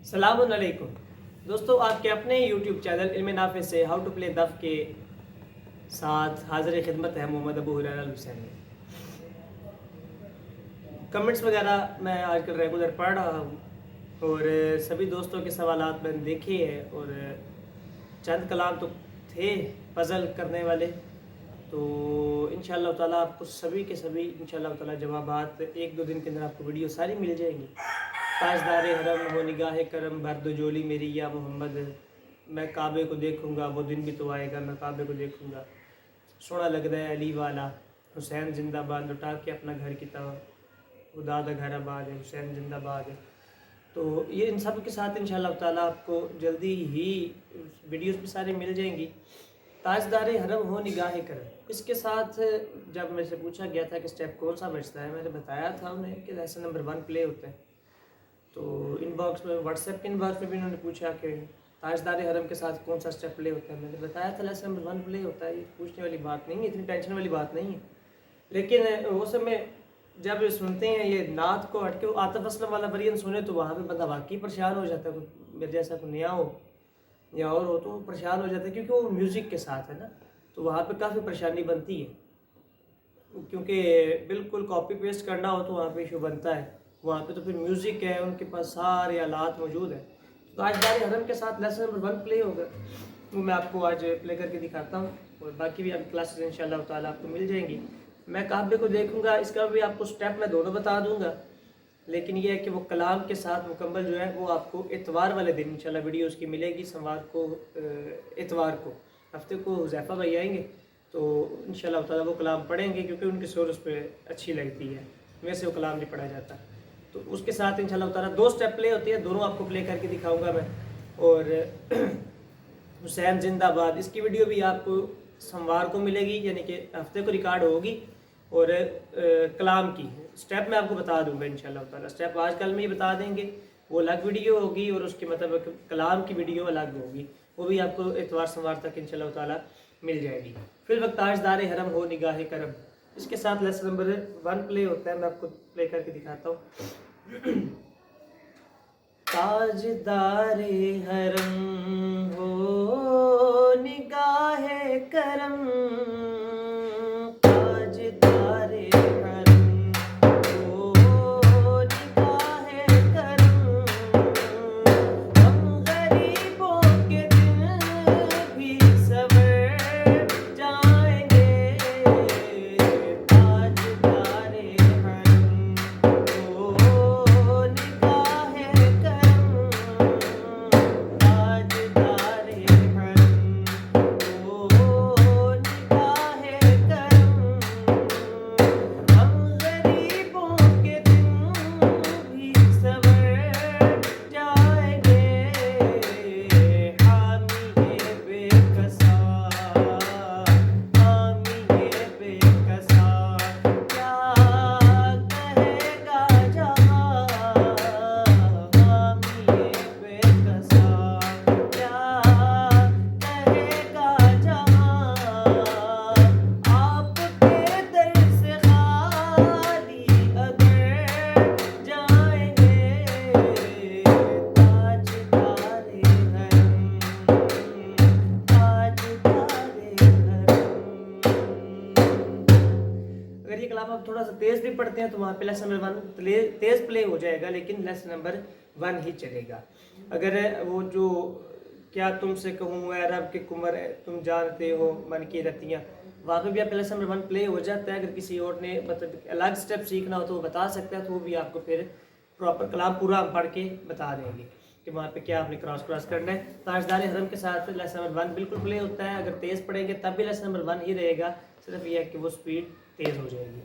السلام علیکم دوستو، آپ کے اپنے یوٹیوب چینل علم نافع سے ہاؤ ٹو پلے دف کے ساتھ حاضر خدمت ہے محمد ابو حریرہ الحسینی۔ کمنٹس وغیرہ میں آج کل ریگولر پڑھ رہا ہوں اور سبھی دوستوں کے سوالات میں نے دیکھے ہیں اور چند کلام تو تھے پزل کرنے والے، تو انشاءاللہ تعالیٰ آپ کو سبھی کے سبھی انشاءاللہ تعالیٰ جوابات ایک دو دن کے اندر آپ کو ویڈیو ساری مل جائیں گی۔ تاجدار حرم ہو نگاہ کرم برد و جولی میری یا محمد، میں کعبے کو دیکھوں گا وہ دن بھی تو آئے گا، میں کعبے کو دیکھوں گا، سونا لگتا ہے علی والا، حسین زندہ باد، لٹا کے اپنا گھر کی طرح، خدا دا گھر آباد ہے، حسین زندہ باد ہے۔ تو یہ ان سب کے ساتھ انشاءاللہ تعالیٰ آپ کو جلدی ہی ویڈیوز بھی سارے مل جائیں گی۔ تاجدار حرم ہو نگاہ کرم، اس کے ساتھ جب میرے سے پوچھا گیا تھا کہ سٹیپ کون سا بچتا ہے، میں نے بتایا تھا انہیں کہ لیسن نمبر 1 پلے ہوتا ہے۔ تو ان باکس میں واٹس ایپ کے ان باکس میں بھی انہوں نے پوچھا کہ تاجدار حرم کے ساتھ کون سا سٹیپ پلے ہوتا ہے، میں نے بتایا تھا لیسن نمبر 1 پلے ہوتا ہے۔ یہ پوچھنے والی بات نہیں ہے، اتنی ٹینشن والی بات نہیں ہے، لیکن وہ سب میں جب سنتے ہیں یہ نعت کو ہٹ کے عاطف اسلم والا ورژن سنے تو وہاں پہ بندہ واقعی پریشان ہو جاتا ہے، میرے جیسا کوئی نیا ہو یا اور ہو تو پریشان ہو جاتا ہے، کیونکہ وہ میوزک کے ساتھ ہے نا، تو وہاں پہ کافی پریشانی بنتی ہے، کیونکہ بالکل کاپی پیسٹ کرنا ہو تو وہاں پہ ایشو بنتا ہے۔ وہاں پہ تو پھر میوزک ہے، ان کے پاس سارے آلات موجود ہیں۔ تو تاجدار حرم کے ساتھ لیسن نمبر 1 پلے ہوگا، وہ میں آپ کو آج پلے کر کے دکھاتا ہوں، اور باقی بھی اب کلاسز انشاءاللہ تعالیٰ آپ کو مل جائیں گی۔ میں کعبے کو دیکھوں گا، اس کا بھی آپ کو سٹیپ میں دونوں بتا دوں گا، لیکن یہ ہے کہ وہ کلام کے ساتھ مکمل جو ہے وہ آپ کو اتوار والے دن انشاءاللہ ویڈیو اس کی ملے گی، سوموار کو اتوار کو ہفتے کو حذیفہ بھائی آئیں گے تو انشاءاللہ تعالیٰ وہ کلام پڑھیں گے، کیونکہ ان کی سور اس پہ اچھی لگتی ہے، ویسے وہ کلام نہیں پڑھا جاتا۔ تو اس کے ساتھ انشاءاللہ تعالیٰ 2 سٹیپ پلے ہوتے ہیں، دونوں آپ کو پلے کر کے دکھاؤں گا میں۔ اور حسین زندہ باد، اس کی ویڈیو بھی آپ کو سوموار کو ملے گی، یعنی کہ ہفتے کو ریکارڈ ہوگی، اور کلام کی سٹیپ میں آپ کو بتا دوں گا انشاءاللہ تعالیٰ۔ سٹیپ آج کل میں ہی بتا دیں گے، وہ الگ ویڈیو ہوگی، اور اس کے مطلب کلام کی ویڈیو الگ ہوگی، وہ بھی آپ کو اتوار سوموار تک انشاءاللہ تعالیٰ مل جائے گی۔ فی الوقت تاجدار حرم ہو نگاہ کرم، اس کے ساتھ لیسن نمبر 1 پلے ہوتا ہے، میں آپ کو پلے کر کے دکھاتا ہوں۔ تاجدار حرم ہو نگاہ کرم، تاجدار حرم ہو نگاہ کرم، ہم غریبوں کے دل بھی سنور جائیں گے، تاجدار حرم ہو نگاہ کرم، تاجدار حرم ہو نگاہ کرم، ہم غریبوں کے دل بھی سنور جائیں گے، حامی بے کسا، حامی بے کسا، کیا کہے گا جہاں، حامی بے کسا، کیا کہے گا جہاں، آپ کے در سے خالی اگر جائیں گے، تاجدار حرم، تاجدار حرم۔ اگر یہ کلام آپ تھوڑا سا تیز بھی پڑھتے ہیں تو وہاں پہ لیسن نمبر 1 تیز پلے ہو جائے گا، لیکن لیسن نمبر 1 ہی چلے گا۔ اگر وہ جو کیا تم سے کہوں اے رب کے کمر، تم جانتے ہو من کی رتیاں، وہاں پہ بھی آپ لیسن نمبر 1 پلے ہو جاتا ہے۔ اگر کسی اور نے مطلب الگ سٹیپ سیکھنا ہو تو وہ بتا سکتا ہے، تو وہ بھی آپ کو پھر پراپر کلام پورا پڑھ کے بتا دیں گے کہ وہاں پہ کیا آپ نے کراس کرنا ہے۔ تاجدار حرم کے ساتھ لیسن نمبر 1 بالکل پلے ہوتا ہے، اگر تیز پڑھیں گے تب بھی لیسن نمبر 1 ہی رہے گا، صرف یہ ہے کہ وہ سپیڈ تیز ہو جائے گی۔